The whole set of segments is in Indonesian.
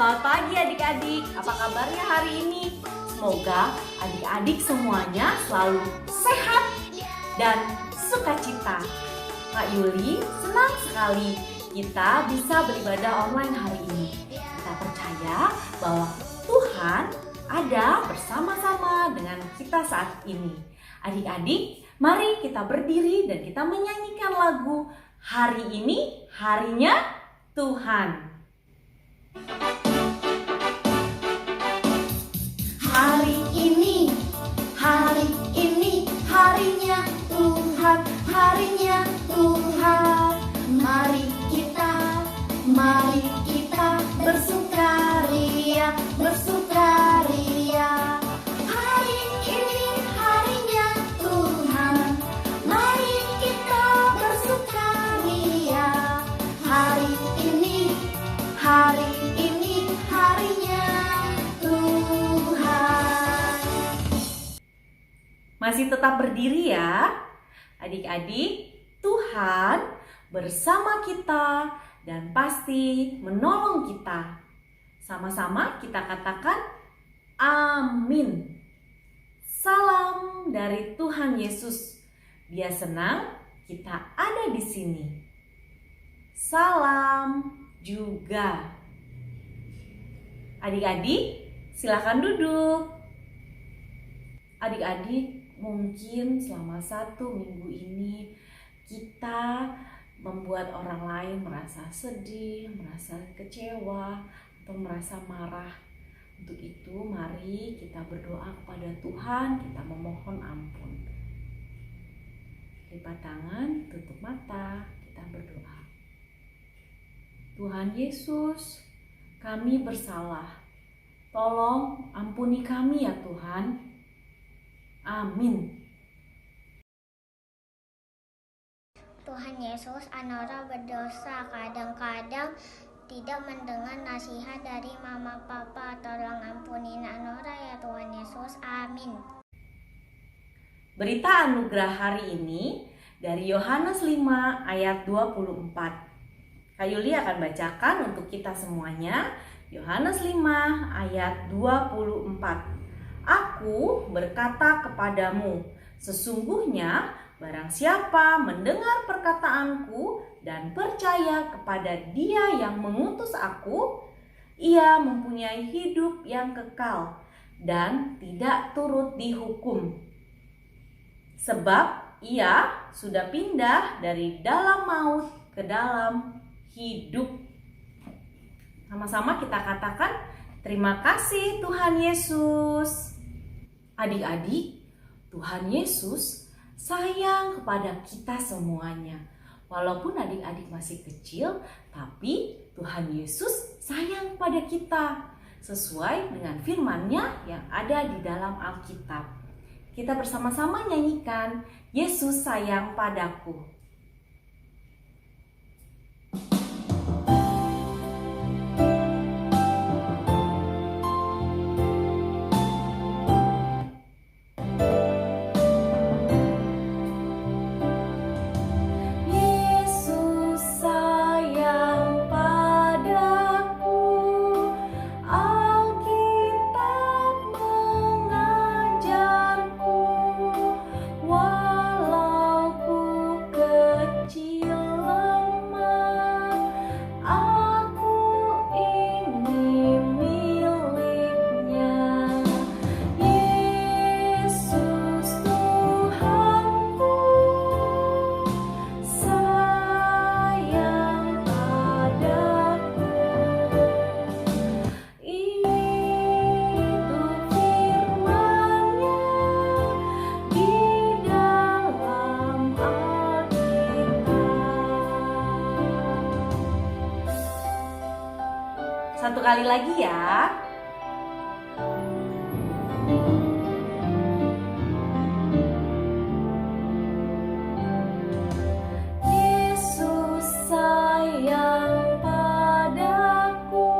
Selamat pagi adik-adik, apa kabarnya hari ini? Semoga adik-adik semuanya selalu sehat dan sukacita. Kak Yuli senang sekali kita bisa beribadah online hari ini. Kita percaya bahwa Tuhan ada bersama-sama dengan kita saat ini. Adik-adik, mari kita berdiri dan kita menyanyikan lagu Hari Ini Harinya Tuhan. Hari ini harinya Tuhan, harinya Tuhan. Mari kita bersukaria, bersukaria. Hari ini harinya Tuhan, mari kita bersukaria. Hari ini harinya Tuhan. Masih tetap berdiri ya adik-adik. Tuhan bersama kita dan pasti menolong kita. Sama-sama kita katakan amin. Salam dari Tuhan Yesus. Dia senang kita ada di sini. Salam juga. Adik-adik, silakan duduk. Adik-adik, mungkin selama 1 minggu ini kita membuat orang lain merasa sedih, merasa kecewa, atau merasa marah. Untuk itu, mari kita berdoa kepada Tuhan, kita memohon ampun. Lipat tangan, tutup mata, kita berdoa. Tuhan Yesus, kami bersalah. Tolong ampuni kami ya Tuhan. Amin. Tuhan Yesus, Anora berdosa, kadang-kadang tidak mendengar nasihat dari mama papa. Tolong ampuni Anora ya Tuhan Yesus. Amin. Berita anugerah hari ini dari Yohanes 5 ayat 24. Kak Yuli akan bacakan untuk kita semuanya. Yohanes 5 ayat 24. Aku berkata kepadamu, sesungguhnya barang siapa mendengar perkataanku dan percaya kepada Dia yang mengutus aku, ia mempunyai hidup yang kekal dan tidak turut dihukum. Sebab ia sudah pindah dari dalam maut ke dalam hidup. Sama-sama kita katakan, terima kasih Tuhan Yesus. Adik-adik, Tuhan Yesus sayang kepada kita semuanya. Walaupun adik-adik masih kecil, tapi Tuhan Yesus sayang pada kita sesuai dengan firman-Nya yang ada di dalam Alkitab. Kita bersama-sama nyanyikan Yesus sayang padaku. Satu kali lagi ya. Yesus sayang padaku,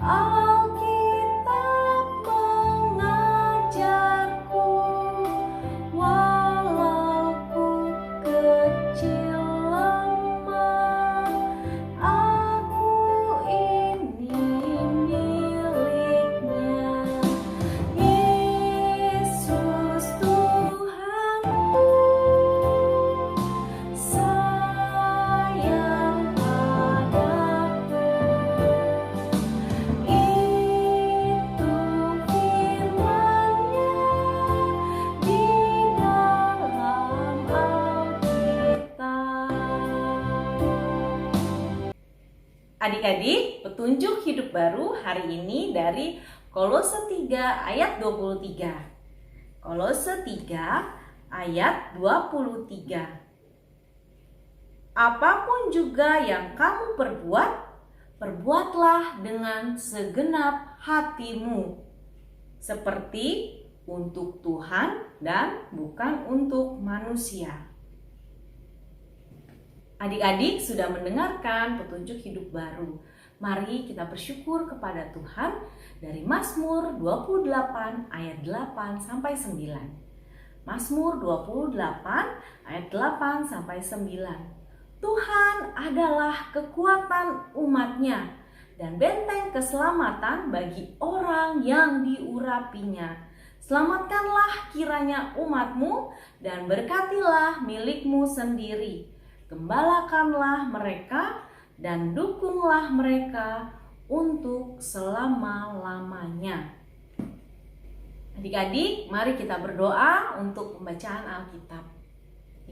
Alkitab mengajarku, walau ku kecil lemah, aku ini Adik-adik, petunjuk hidup baru hari ini dari Kolose 3 ayat 23. Kolose 3 ayat 23. Apapun juga yang kamu perbuat, perbuatlah dengan segenap hatimu, seperti untuk Tuhan dan bukan untuk manusia. Adik-adik sudah mendengarkan petunjuk hidup baru. Mari kita bersyukur kepada Tuhan dari Mazmur 28 ayat 8 sampai 9. Mazmur 28 ayat 8 sampai 9. Tuhan adalah kekuatan umatnya dan benteng keselamatan bagi orang yang diurapinya. Selamatkanlah kiranya umatmu dan berkatilah milikmu sendiri. Gembalakanlah mereka dan dukunglah mereka untuk selama-lamanya. Adik-adik, mari kita berdoa untuk pembacaan Alkitab.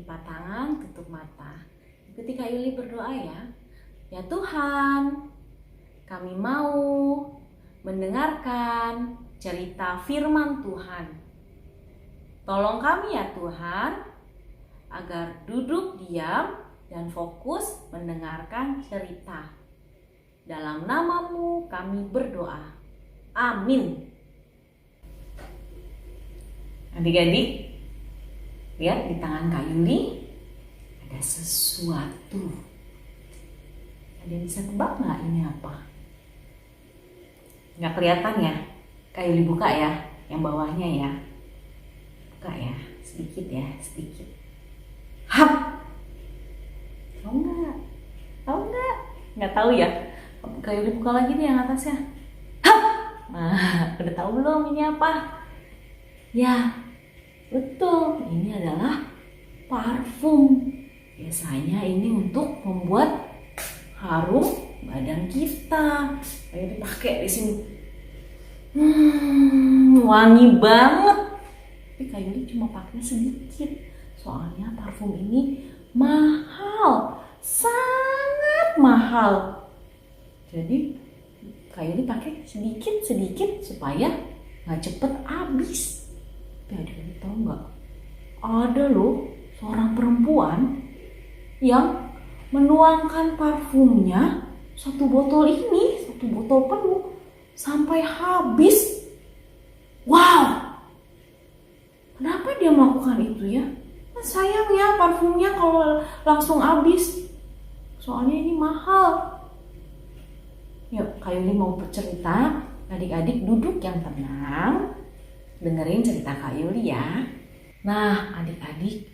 Lipat tangan, tutup mata. Ikuti Kak Yuli berdoa ya. Ya Tuhan, kami mau mendengarkan cerita firman Tuhan. Tolong kami ya Tuhan, agar duduk diam dan fokus mendengarkan cerita. Dalam nama-Mu kami berdoa. Amin. Adik-adik, lihat di tangan Kak Yuli ada sesuatu. Ada yang bisa tebak nggak ini apa? Nggak kelihatan ya? Kak Yuli buka ya, yang bawahnya ya. Buka ya, sedikit ya, sedikit. Hap! Tahu nggak? Tahu nggak? Nggak tahu ya? Kak Yuli buka lagi nih yang atasnya. Hap! Nah, udah tahu belum ini apa? Ya, betul. Ini adalah parfum. Biasanya ini untuk membuat harum badan kita. Kayak dipakai di sini. Wangi banget. Tapi Kak Yuli cuma pakai sedikit. Soalnya parfum ini mahal, sangat mahal. Jadi Kak Yuli pakai sedikit-sedikit supaya nggak cepet habis. Tapi adik-adik tahu nggak? Ada loh seorang perempuan yang menuangkan parfumnya satu botol penuh sampai habis. Wow! Kenapa dia melakukan itu ya? Sayang ya parfumnya kalau langsung habis. Soalnya ini mahal. Yuk, Kak Yuli mau bercerita. Adik-adik duduk yang tenang. Dengerin cerita Kak Yuli ya. Nah, adik-adik,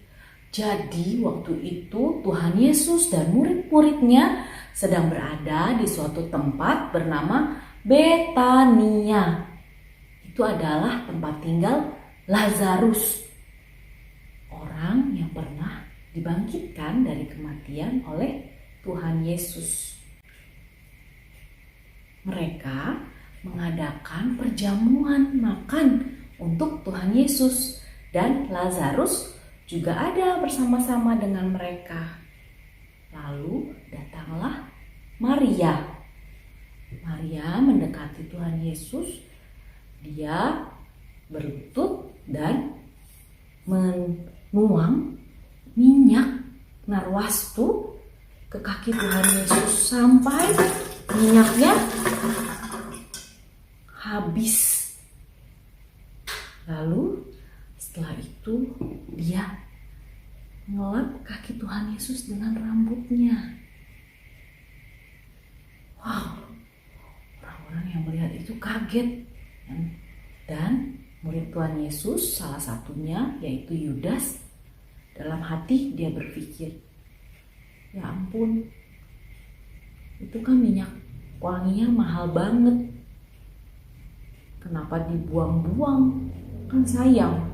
jadi waktu itu Tuhan Yesus dan murid-muridnya sedang berada di suatu tempat bernama Betania. Itu adalah tempat tinggal Lazarus, orang yang pernah dibangkitkan dari kematian oleh Tuhan Yesus. Mereka mengadakan perjamuan makan untuk Tuhan Yesus dan Lazarus juga ada bersama-sama dengan mereka. Lalu datanglah Maria. Maria mendekati Tuhan Yesus. Dia berlutut dan menuang minyak narwastu ke kaki Tuhan Yesus sampai minyaknya habis. Lalu setelah itu dia ngelap kaki Tuhan Yesus dengan rambutnya. Wow, orang-orang yang melihat itu kaget. Dan murid Tuhan Yesus salah satunya yaitu Yudas, dalam hati dia berpikir, ya ampun, itu kan minyak wanginya mahal banget. Kenapa dibuang-buang? Kan sayang.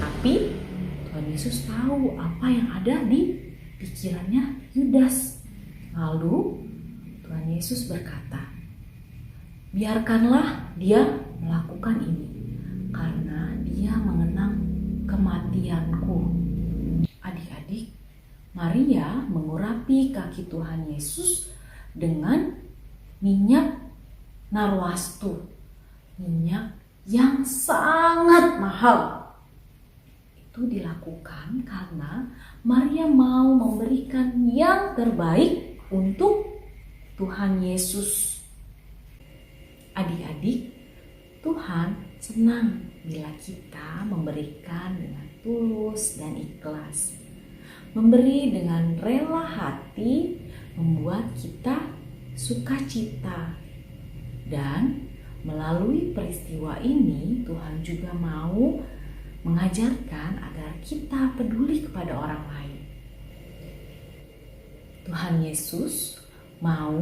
Tapi Tuhan Yesus tahu apa yang ada di pikirannya Yudas. Lalu Tuhan Yesus berkata, biarkanlah dia melakukan ini karena dia mengenang kematianku. Adik-adik, Maria mengurapi kaki Tuhan Yesus dengan minyak narwastu, minyak yang sangat mahal. Itu dilakukan karena Maria mau memberikan yang terbaik untuk Tuhan Yesus. Adik-adik, Tuhan senang bila kita memberikan dengan tulus dan ikhlas. Memberi dengan rela hati membuat kita sukacita. Dan melalui peristiwa ini Tuhan juga mau mengajarkan agar kita peduli kepada orang lain. Tuhan Yesus mau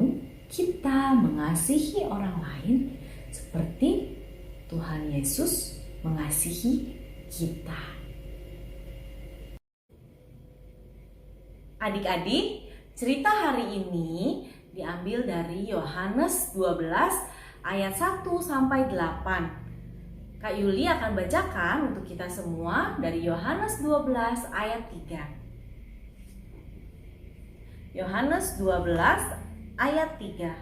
kita mengasihi orang lain seperti Tuhan Yesus mengasihi kita. Adik-adik, cerita hari ini diambil dari Yohanes 12 ayat 1 sampai 8. Kak Yuli akan bacakan untuk kita semua dari Yohanes 12 ayat 3. Yohanes 12 ayat 3.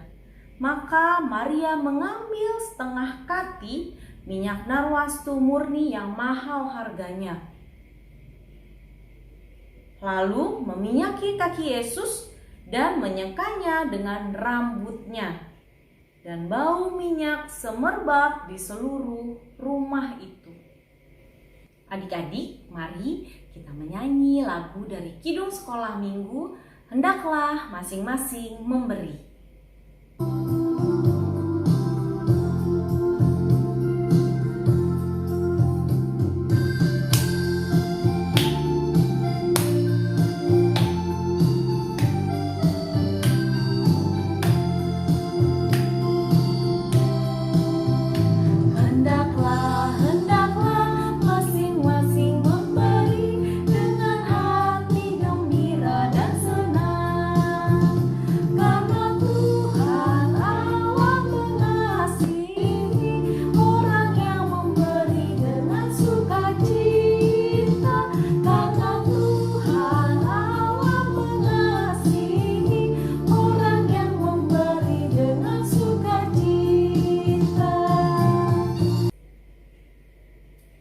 Maka Maria mengambil setengah kati minyak narwastu murni yang mahal harganya. Lalu meminyaki kaki Yesus dan menyekanya dengan rambutnya. Dan bau minyak semerbak di seluruh rumah itu. Adik-adik, mari kita menyanyi lagu dari Kidung Sekolah Minggu, Hendaklah Masing-masing Memberi.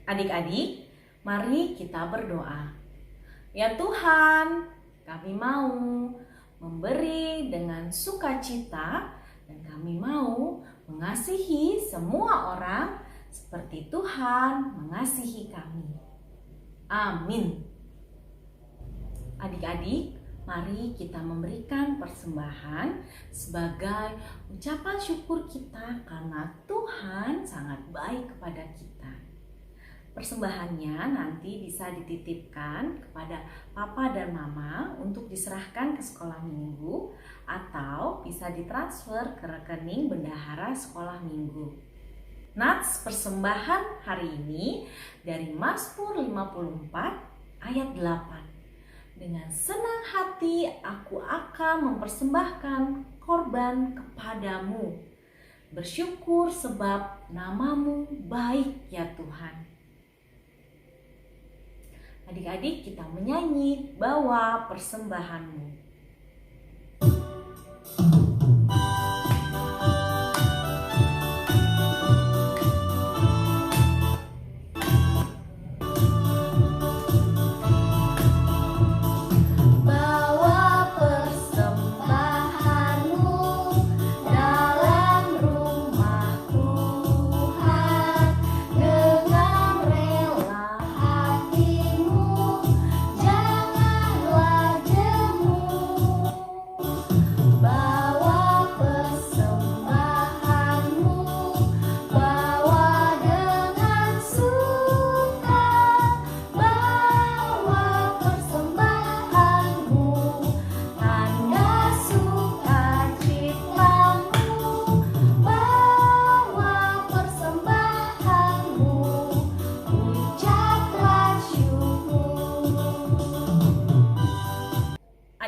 Adik-adik, mari kita berdoa. Ya Tuhan, kami mau memberi dengan sukacita dan kami mau mengasihi semua orang seperti Tuhan mengasihi kami. Amin. Adik-adik, mari kita memberikan persembahan sebagai ucapan syukur kita karena Tuhan sangat baik kepada kita. Persembahannya nanti bisa dititipkan kepada papa dan mama untuk diserahkan ke sekolah minggu atau bisa ditransfer ke rekening bendahara sekolah minggu. Nats persembahan hari ini dari Mazmur 54 ayat 8. Dengan senang hati aku akan mempersembahkan korban kepadamu. Bersyukur sebab namamu baik ya Tuhan. Adik-adik, kita menyanyi Bawa Persembahanmu.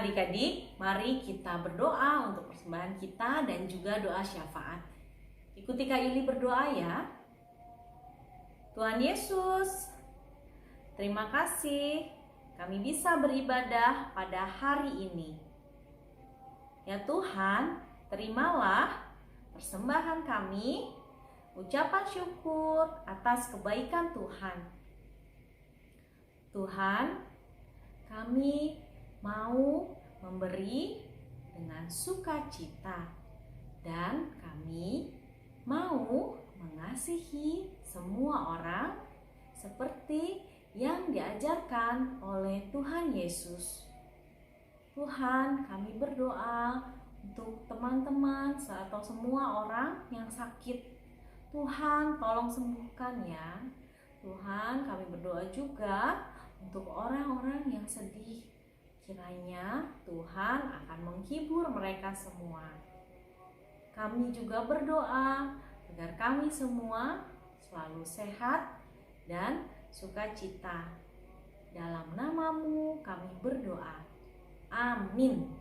Adik-adik, mari kita berdoa untuk persembahan kita dan juga doa syafaat. Ikuti Kak Yuli berdoa ya. Tuhan Yesus, terima kasih kami bisa beribadah pada hari ini. Ya Tuhan, terimalah persembahan kami, ucapan syukur atas kebaikan Tuhan. Tuhan, kami mau memberi dengan sukacita dan kami mau mengasihi semua orang seperti yang diajarkan oleh Tuhan Yesus. Tuhan, kami berdoa untuk teman-teman atau semua orang yang sakit. Tuhan, tolong sembuhkan ya. Tuhan, kami berdoa juga untuk orang-orang yang sedih. Kiranya Tuhan akan menghibur mereka semua. Kami juga berdoa agar kami semua selalu sehat dan sukacita. Dalam nama-Mu kami berdoa. Amin.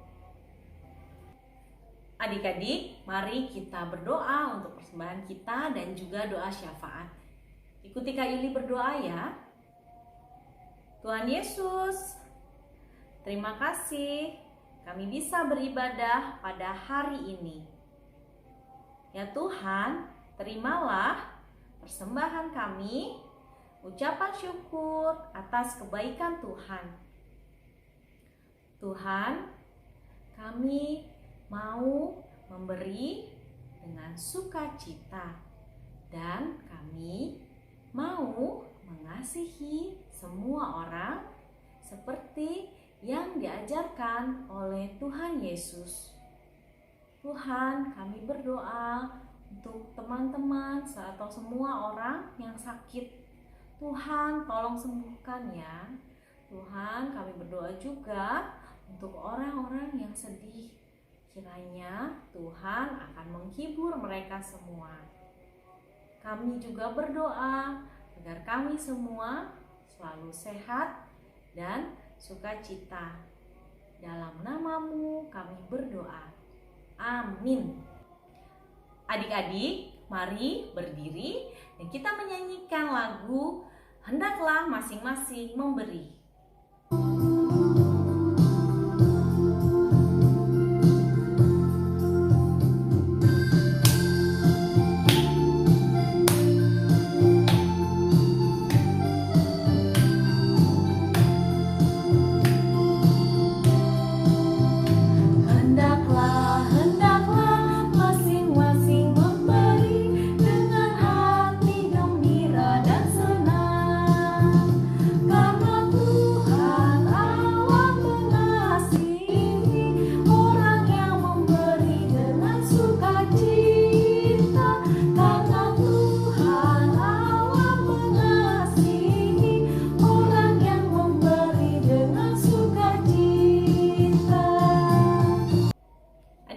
Adik-adik, mari kita berdoa untuk persembahan kita dan juga doa syafaat. Ikuti Kak Yuli berdoa ya. Tuhan Yesus, terima kasih kami bisa beribadah pada hari ini. Ya Tuhan, terimalah persembahan kami, ucapan syukur atas kebaikan Tuhan. Tuhan, kami mau memberi dengan sukacita dan kami mau mengasihi semua orang seperti yang diajarkan oleh Tuhan Yesus. Tuhan, kami berdoa untuk teman-teman atau semua orang yang sakit. Tuhan, tolong sembuhkan ya. Tuhan, kami berdoa juga untuk orang-orang yang sedih. Kiranya Tuhan akan menghibur mereka semua. Kami juga berdoa agar kami semua selalu sehat dan sukacita. Dalam nama-Mu kami berdoa. Amin. Adik-adik, mari berdiri dan kita menyanyikan lagu Hendaklah Masing-masing Memberi.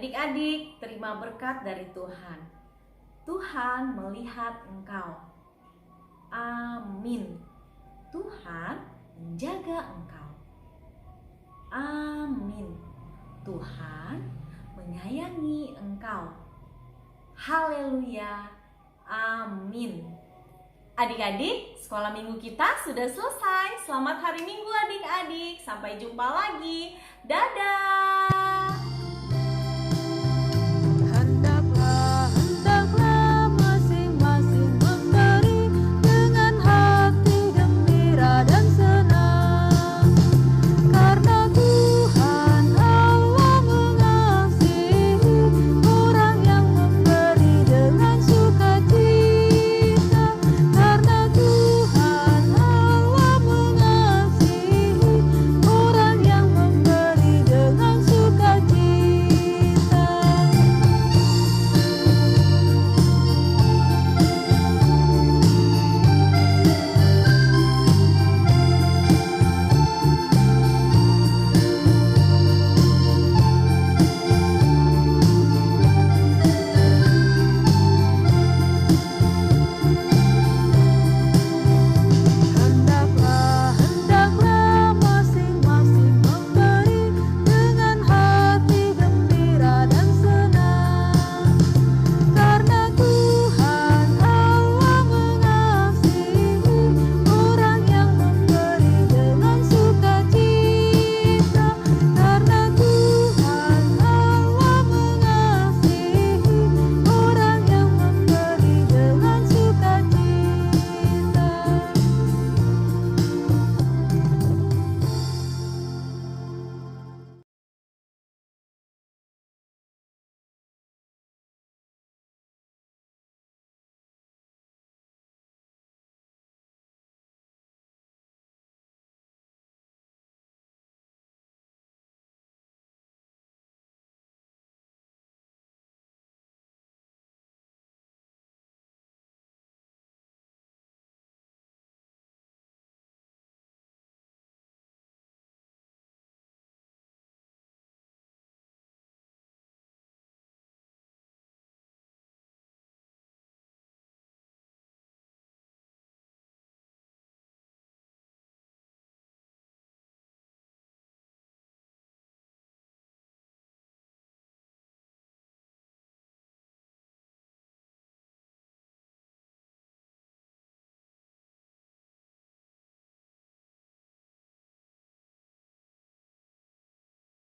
Adik-adik, terima berkat dari Tuhan. Tuhan melihat engkau. Amin. Tuhan menjaga engkau. Amin. Tuhan menyayangi engkau. Haleluya. Amin. Adik-adik, sekolah minggu kita sudah selesai. Selamat hari Minggu adik-adik. Sampai jumpa lagi. Dadah.